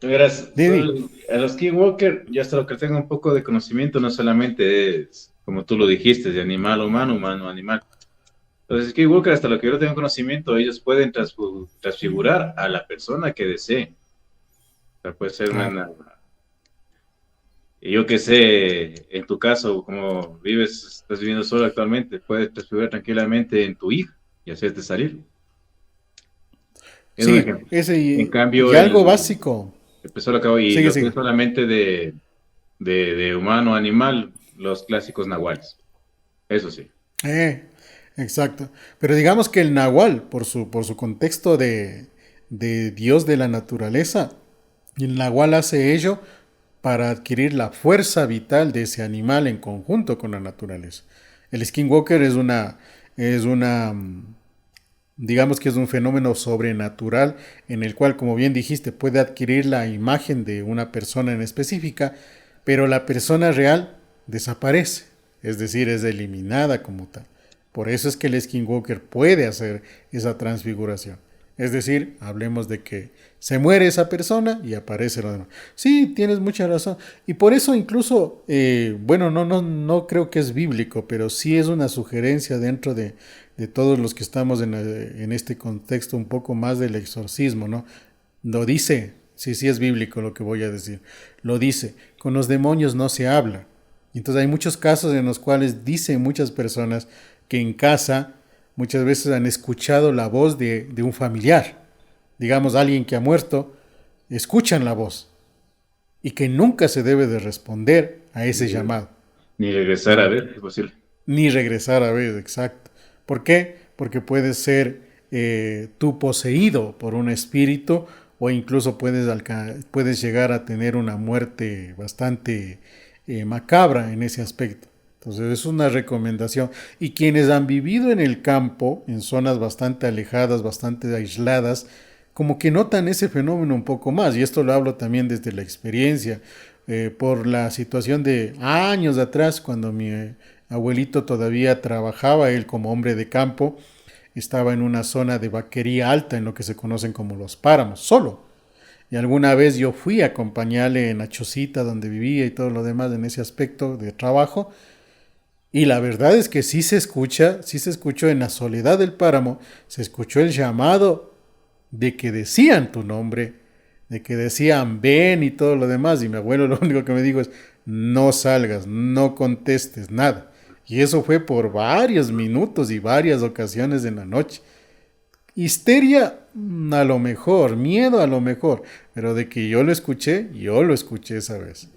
que... verás, Didi, a los Skinwalker, yo hasta lo que tengo un poco de conocimiento, no solamente es, como tú lo dijiste, de animal humano, humano animal. Los Skinwalker, hasta lo que yo tengo conocimiento, ellos pueden transfigurar a la persona que desee. O sea, puede ser claro. y yo que sé, en tu caso, como vives, estás viviendo solo actualmente, puedes transfigurar tranquilamente en tu hija y hacerte salir. Es un Sí, ejemplo. ese En y cambio, algo básico. empezó lo acabo, y Sigue, lo que es sigue. solamente de humano a animal, los clásicos nahuales. Eso sí. Eh, exacto. Pero digamos que el nahual, por su contexto de Dios de la naturaleza, el nahual hace ello para adquirir la fuerza vital de ese animal en conjunto con la naturaleza. El skinwalker es una, digamos que es un fenómeno sobrenatural en el cual, como bien dijiste, puede adquirir la imagen de una persona en específica, pero la persona real desaparece, es decir, es eliminada como tal. Por eso es que el skinwalker puede hacer esa transfiguración. Es decir, hablemos de que se muere esa persona y aparece lo demás. Sí, tienes mucha razón. Y por eso incluso, bueno, no creo que es bíblico, pero sí es una sugerencia dentro de todos los que estamos en este contexto un poco más del exorcismo, ¿no? Lo dice, sí es bíblico lo que voy a decir. Lo dice, con los demonios no se habla. Entonces hay muchos casos en los cuales dicen muchas personas que en casa muchas veces han escuchado la voz de un familiar, digamos alguien que ha muerto, escuchan la voz y que nunca se debe de responder a ese llamado. Ni regresar a ver, es posible. Ni regresar a ver, exacto. ¿Por qué? Porque puedes ser tú poseído por un espíritu o incluso puedes llegar a tener una muerte bastante macabra en ese aspecto. Entonces es una recomendación. Y quienes han vivido en el campo, en zonas bastante alejadas, bastante aisladas, como que notan ese fenómeno un poco más. Y esto lo hablo también desde la experiencia, por la situación de años atrás, cuando mi abuelito todavía trabajaba, él como hombre de campo, estaba en una zona de vaquería alta, en lo que se conocen como los páramos, solo. Y alguna vez yo fui a acompañarle en la chocita donde vivía y todo lo demás en ese aspecto de trabajo. Y la verdad es que sí se escuchó en la soledad del páramo, se escuchó el llamado de que decían tu nombre, de que decían ven y todo lo demás. Y mi abuelo lo único que me dijo es, no salgas, no contestes nada. Y eso fue por varios minutos y varias ocasiones en la noche. Histeria a lo mejor, miedo a lo mejor, pero de que yo lo escuché esa vez.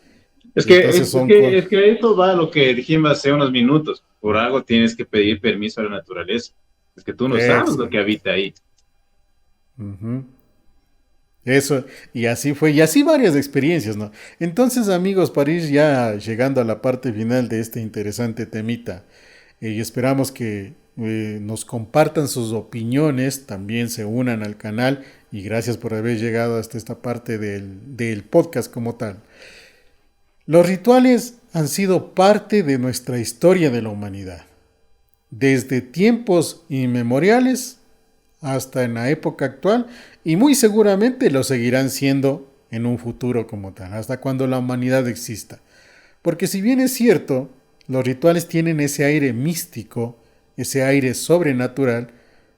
Es Y que, entonces es, es que, es que esto va a lo que dijimos hace unos minutos. Por algo tienes que pedir permiso a la naturaleza. Es que tú no sabes lo que habita ahí. Uh-huh. Eso, y así fue, y así varias experiencias, ¿no? Entonces, amigos, para ir ya llegando a la parte final de este interesante temita, y esperamos que nos compartan sus opiniones, también se unan al canal, y gracias por haber llegado hasta esta parte del podcast como tal. Los rituales han sido parte de nuestra historia de la humanidad, desde tiempos inmemoriales hasta en la época actual, y muy seguramente lo seguirán siendo en un futuro como tal, hasta cuando la humanidad exista. Porque si bien es cierto, los rituales tienen ese aire místico, ese aire sobrenatural,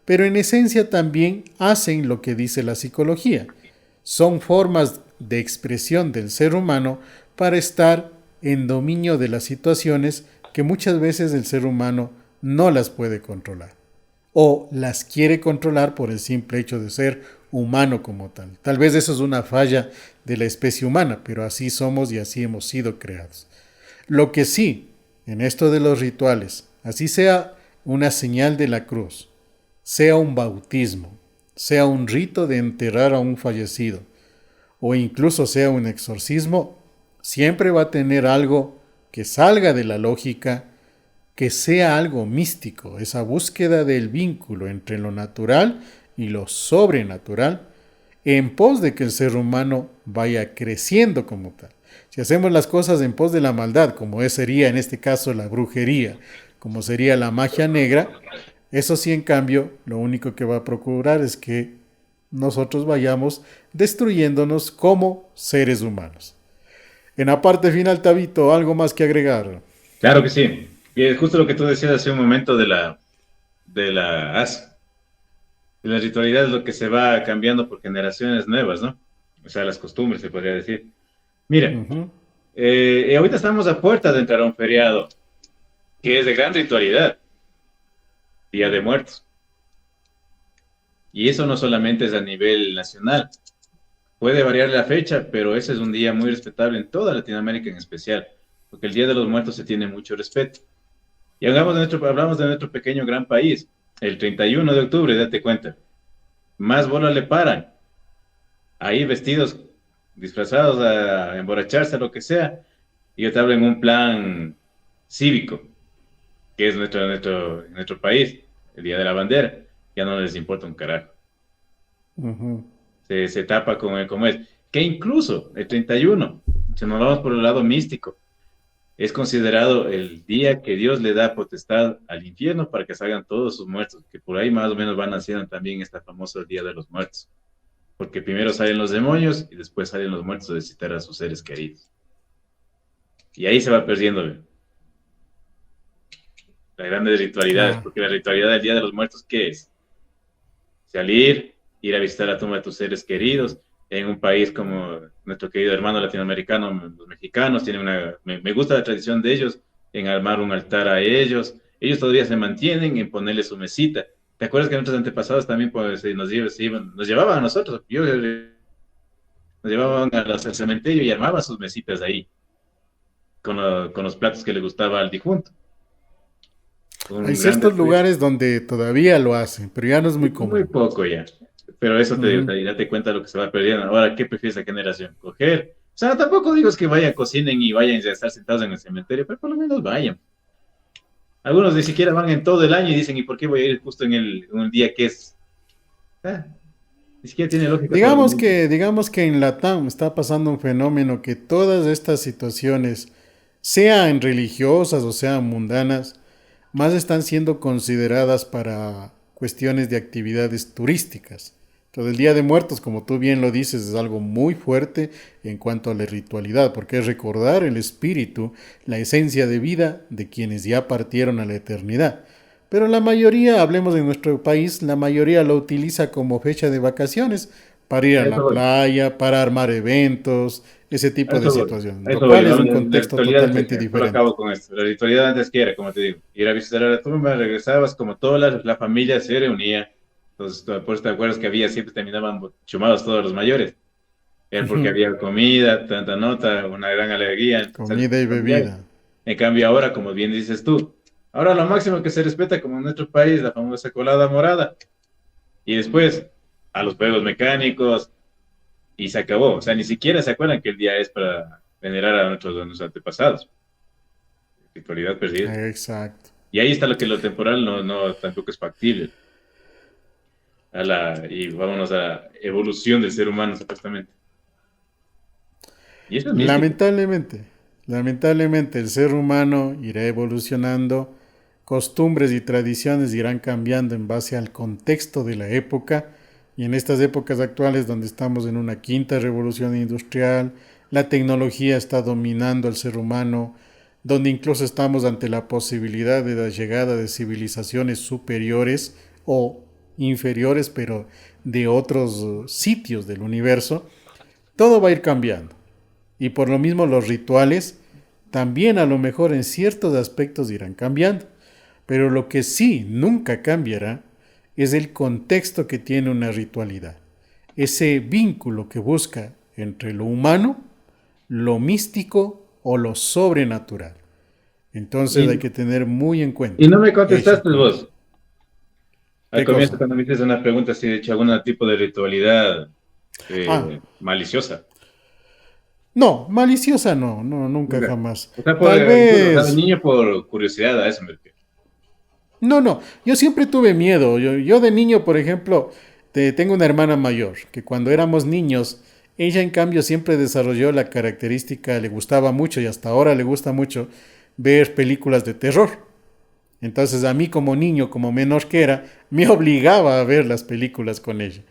pero en esencia también hacen lo que dice la psicología. Son formas de expresión del ser humano para estar en dominio de las situaciones que muchas veces el ser humano no las puede controlar o las quiere controlar por el simple hecho de ser humano como tal. Tal vez eso es una falla de la especie humana, pero así somos y así hemos sido creados. Lo que sí, en esto de los rituales, así sea una señal de la cruz, sea un bautismo, sea un rito de enterrar a un fallecido, o incluso sea un exorcismo, siempre va a tener algo que salga de la lógica, que sea algo místico, esa búsqueda del vínculo entre lo natural y lo sobrenatural, en pos de que el ser humano vaya creciendo como tal. Si hacemos las cosas en pos de la maldad, como sería en este caso la brujería, como sería la magia negra, eso sí, en cambio, lo único que va a procurar es que nosotros vayamos destruyéndonos como seres humanos. En la parte final, Tabito, ¿algo más que agregar? Claro que sí. Y es justo lo que tú decías hace un momento de la ritualidad, es lo que se va cambiando por generaciones nuevas, ¿no? O sea, las costumbres, se podría decir. Mira, Uh-huh. ahorita estamos a puertas de entrar a un feriado que es de gran ritualidad, Día de Muertos. Y eso no solamente es a nivel nacional. Puede variar la fecha, pero ese es un día muy respetable en toda Latinoamérica en especial, porque el Día de los Muertos se tiene mucho respeto. Y hablamos de nuestro pequeño gran país. El 31 de octubre, date cuenta, más bolas le paran. Ahí vestidos, disfrazados a emborracharse, a lo que sea. Y yo te hablo en un plan cívico, que es nuestro país, el Día de la Bandera. Ya no les importa un carajo. Uh-huh. Se tapa como es. Que incluso el 31, si nos vamos por el lado místico, es considerado el día que Dios le da potestad al infierno para que salgan todos sus muertos, que por ahí más o menos van naciendo también esta famosa Día de los Muertos, porque primero salen los demonios y después salen los muertos de citar a sus seres queridos. Y ahí se va perdiendo las grandes ritualidades, Claro. porque la ritualidad del Día de los Muertos, ¿qué es? Salir, ir a visitar la tumba de tus seres queridos. En un país como nuestro querido hermano latinoamericano, los mexicanos, tienen me gusta la tradición de ellos en armar un altar a ellos. Ellos todavía se mantienen en ponerle su mesita. ¿Te acuerdas que nuestros antepasados también pues, nos llevaban a nosotros? Nos llevaban al cementerio y armaban sus mesitas ahí, con los platos que le gustaba al difunto. Hay Un gran ciertos desprecio. lugares donde todavía lo hacen, pero ya no es muy Muy común. poco ya. Pero eso te digo, Ujú. date cuenta lo que se va perdiendo. Ahora, ¿qué prefiere esa generación? Coger. O sea, tampoco digo es que vayan, cocinen y vayan a estar sentados en el cementerio, pero por lo menos vayan. Algunos ni siquiera van en todo el año y dicen, ¿y por qué voy a ir justo en un día que es? Ah, ni siquiera tiene lógica tu argumento. Digamos que en Latam está pasando un fenómeno que todas estas situaciones, sean religiosas o sean mundanas, más están siendo consideradas para cuestiones de actividades turísticas. Entonces, el Día de Muertos, como tú bien lo dices, es algo muy fuerte en cuanto a la ritualidad, porque es recordar el espíritu, la esencia de vida de quienes ya partieron a la eternidad. Pero la mayoría, hablemos de nuestro país, la mayoría lo utiliza como fecha de vacaciones para ir a A eso la voy, playa, para armar eventos, ese a tipo de eso voy, situaciones, a lo eso voy. cual es Vamos, un la contexto ritualidad antes totalmente que, solo diferente. acabo con esto. La ritualidad antes que era, como te digo, ir a visitar a la tumba, regresabas, como toda la familia se reunía. Entonces, por eso te acuerdas que había, siempre terminaban chumados todos los mayores. Era porque había comida, tanta nota, una gran alegría entre Comida y los familiares. bebida. En cambio, ahora, como bien dices tú, ahora lo máximo que se respeta, como en nuestro país, la famosa colada morada, y después a los juegos mecánicos, y se acabó. O sea, ni siquiera se acuerdan que el día es para venerar a nuestros antepasados. Ritualidad perdida. Exacto. Y ahí está lo que lo temporal no tampoco es factible. Y vámonos a la evolución del ser humano, supuestamente. Y eso es místico. Lamentablemente, lamentablemente el ser humano irá evolucionando, costumbres y tradiciones irán cambiando en base al contexto de la época y en estas épocas actuales donde estamos en una quinta revolución industrial, la tecnología está dominando al ser humano, donde incluso estamos ante la posibilidad de la llegada de civilizaciones superiores o inferiores, pero de otros sitios del universo, todo va a ir cambiando. Y por lo mismo los rituales también a lo mejor en ciertos aspectos irán cambiando. Pero lo que sí nunca cambiará es el contexto que tiene una ritualidad. Ese vínculo que busca entre lo humano, lo místico o lo sobrenatural. Entonces hay Y, que tener muy en y cuenta. no me Eso, contestaste vos. Al ¿qué comienzo, cosa? cuando me hiciste una pregunta, si he hecho algún tipo de ritualidad Ah, maliciosa. no, maliciosa no, no, nunca Nunca. jamás. O sea, Tal o sea, de vez. niño por curiosidad, a eso me refiero. No, no, yo siempre tuve miedo. Yo de niño, por ejemplo, tengo una hermana mayor, que cuando éramos niños, ella en cambio siempre desarrolló la característica, le gustaba mucho y hasta ahora le gusta mucho ver películas de terror. Entonces a mí como niño, como menor que era, me obligaba a ver las películas con ella.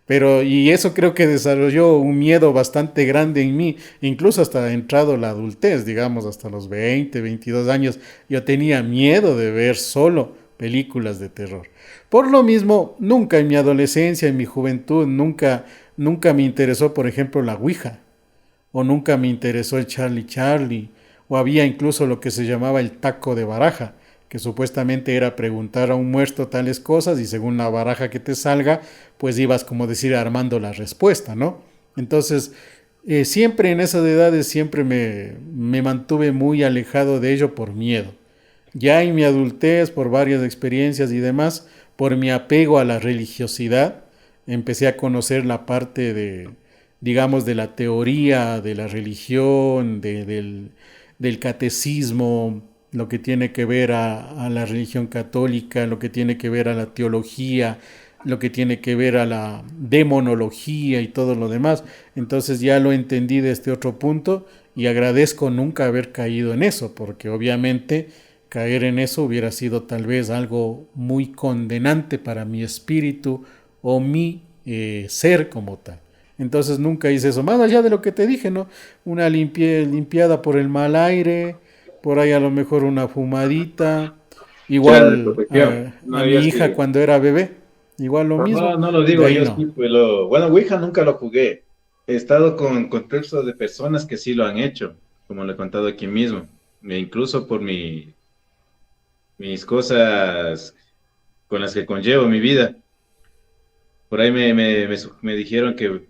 Pero, y eso creo que desarrolló un miedo bastante grande en mí, incluso hasta entrado la adultez, digamos, hasta los 20, 22 años, yo tenía miedo de ver solo películas de terror. Por lo mismo, nunca en mi adolescencia, en mi juventud, nunca me interesó, por ejemplo, la Ouija, o nunca me interesó el Charlie Charlie, o había incluso lo que se llamaba el taco de baraja, que supuestamente era preguntar a un muerto tales cosas y según la baraja que te salga, pues ibas como decir armando la respuesta, ¿no? Entonces, siempre en esas edades siempre me mantuve muy alejado de ello por miedo. Ya en mi adultez, por varias experiencias y demás, por mi apego a la religiosidad, empecé a conocer la parte de, digamos, de la teoría, de la religión, del catecismo, lo que tiene que ver a la religión católica, lo que tiene que ver a la teología, lo que tiene que ver a la demonología y todo lo demás. Entonces ya lo entendí de este otro punto y agradezco nunca haber caído en eso, porque obviamente caer en eso hubiera sido tal vez algo muy condenante para mi espíritu o mi ser como tal. Entonces nunca hice eso, más allá de lo que te dije, ¿no? Una limpiada por el mal aire, por ahí a lo mejor una fumadita, Claro, de igual protección. a No, yo mi hija sí. cuando era bebé, igual lo No, mismo, no lo de digo, ahí yo no. sí, pues bueno, Ouija nunca lo jugué. He estado con contextos de personas que sí lo han hecho, como lo he contado aquí mismo. E incluso por mis cosas con las que conllevo mi vida. Por ahí me dijeron que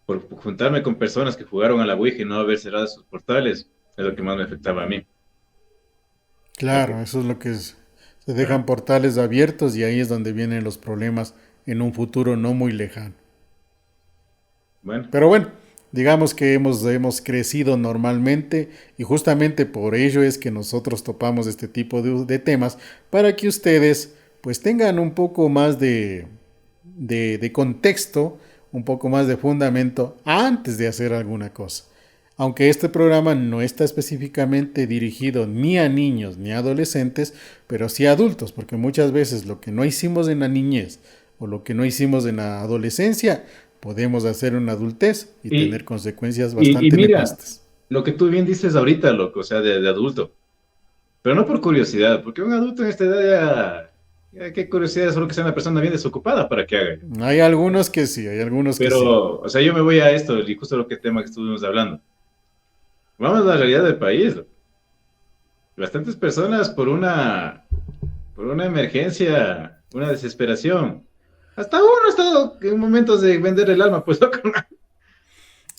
por juntarme con personas que jugaron a la Ouija y no haber cerrado sus portales, es lo que más me afectaba a mí. Ya Claro, que, eso es lo que es. Se ah, dejan portales abiertos y ahí es donde vienen los problemas en un futuro no muy lejano. bueno, Pero bueno, digamos que hemos crecido normalmente y justamente por ello es que nosotros topamos este tipo de temas para que ustedes pues tengan un poco más de contexto, un poco más de fundamento antes de hacer alguna cosa. Aunque este programa no está específicamente dirigido ni a niños ni a adolescentes, pero sí a adultos, porque muchas veces lo que no hicimos en la niñez o lo que no hicimos en la adolescencia, podemos hacer en la adultez y tener y, consecuencias y bastante mira, nefastas. lo que tú bien dices ahorita, loco, o sea, de adulto. Pero no por curiosidad, porque un adulto en esta edad ya qué curiosidad, solo que sea una persona bien desocupada para que haga. Hay algunos que sí, hay algunos que sí. Pero, o sea, yo me voy a esto, y justo lo que tema que estuvimos hablando. Vamos a la realidad del país. Bastantes personas por una emergencia, una desesperación. Hasta uno ha estado en momentos de vender el alma, pues loco.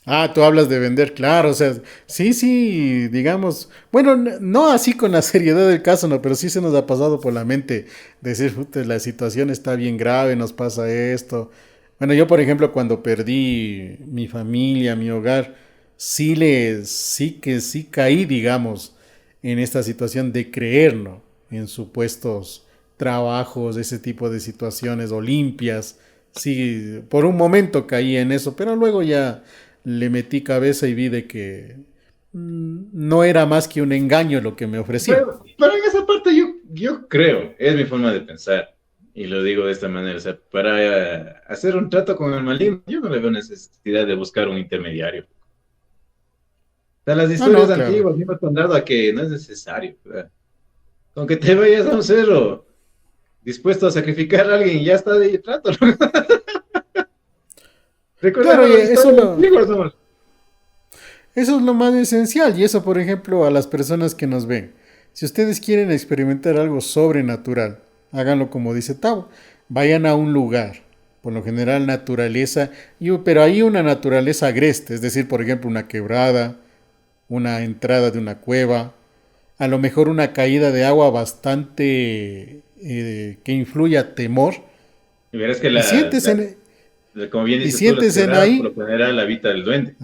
Ah, tú hablas de vender, claro, o sea, sí, sí, digamos, bueno, no así con la seriedad del caso, no, pero sí se nos ha pasado por la mente decir, "Puta, la situación está bien grave, nos pasa esto". Bueno, yo, por ejemplo, cuando perdí mi familia, mi hogar, sí que sí caí, digamos, en esta situación de creer, ¿no? En supuestos trabajos, ese tipo de situaciones o limpias. Sí, por un momento caí en eso, pero luego ya le metí cabeza y vi de que no era más que un engaño lo que me ofrecían. Pero en esa parte yo creo, es mi forma de pensar, y lo digo de esta manera, o sea, para hacer un trato con el maligno, yo no le veo necesidad de buscar un intermediario. O sea, las No, historias no, claro. antiguas me han dado a que no es necesario, ¿verdad? Con que te vayas a un cerro dispuesto a sacrificar a alguien y ya está de trato. Claro, Recordemos y las historias antiguas, ¿no? eso es lo más esencial. Y eso, por ejemplo, a las personas que nos ven. Si ustedes quieren experimentar algo sobrenatural, háganlo como dice Tavo. Vayan a un lugar, por lo general naturaleza, pero hay una naturaleza agreste, es decir, por ejemplo, una quebrada, una entrada de una cueva, a lo mejor una caída de agua bastante que influya temor, Y verás que y siéntese, como bien y dices tú, las siéntese en quebradas por lo ahí. general habita el duende.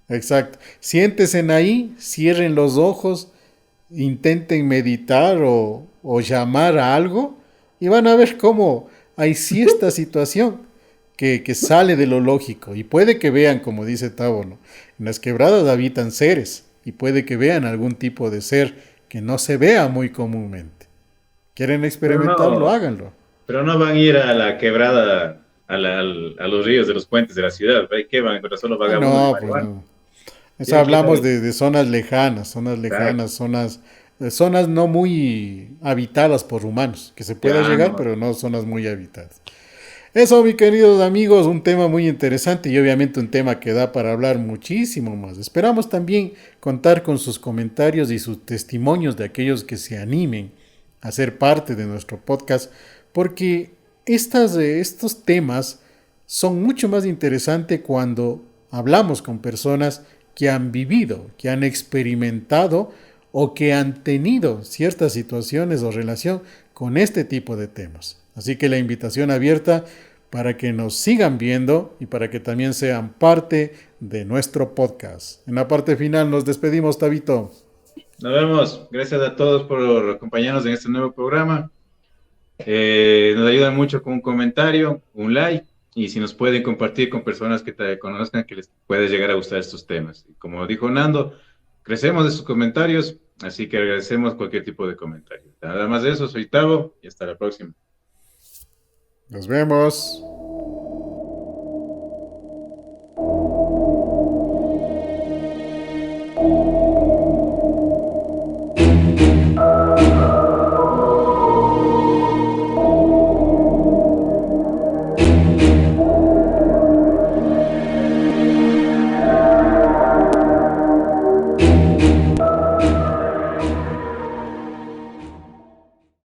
Exacto. Siéntese en ahí, cierren los ojos, intenten meditar o llamar a algo y van a ver cómo hay cierta situación que sale de lo lógico. Y puede que vean, como dice Tavo, ¿no? En las quebradas habitan seres y puede que vean algún tipo de ser que no se vea muy comúnmente. ¿Quieren Pero experimentarlo? no, Háganlo. pero no van a ir a la quebrada, a los ríos de los puentes de la ciudad. ¿Ve? ¿Qué van a encontrar? Solo Ah, vagabundos y no, pues marihuana. no. Eso Tienen que ir a... hablamos de zonas Exacto. lejanas, zonas no muy habitadas por humanos, que se pueda Ya, llegar, no. pero no zonas muy habitadas. Eso, mis queridos amigos, un tema muy interesante y obviamente un tema que da para hablar muchísimo más. Esperamos también contar con sus comentarios y sus testimonios de aquellos que se animen a ser parte de nuestro podcast, porque estos temas son mucho más interesantes cuando hablamos con personas que han vivido, que han experimentado o que han tenido ciertas situaciones o relación con este tipo de temas. Así que la invitación abierta para que nos sigan viendo y para que también sean parte de nuestro podcast. En la parte final nos despedimos, Tabito. Nos vemos. Gracias a todos por acompañarnos en este nuevo programa. Nos ayudan mucho con un comentario, un like y si nos pueden compartir con personas que te conozcan, que les puede llegar a gustar estos temas. Y como dijo Nando, crecemos de sus comentarios, así que agradecemos cualquier tipo de comentario. Nada más de eso, soy Tavo y hasta la próxima. Nos vemos.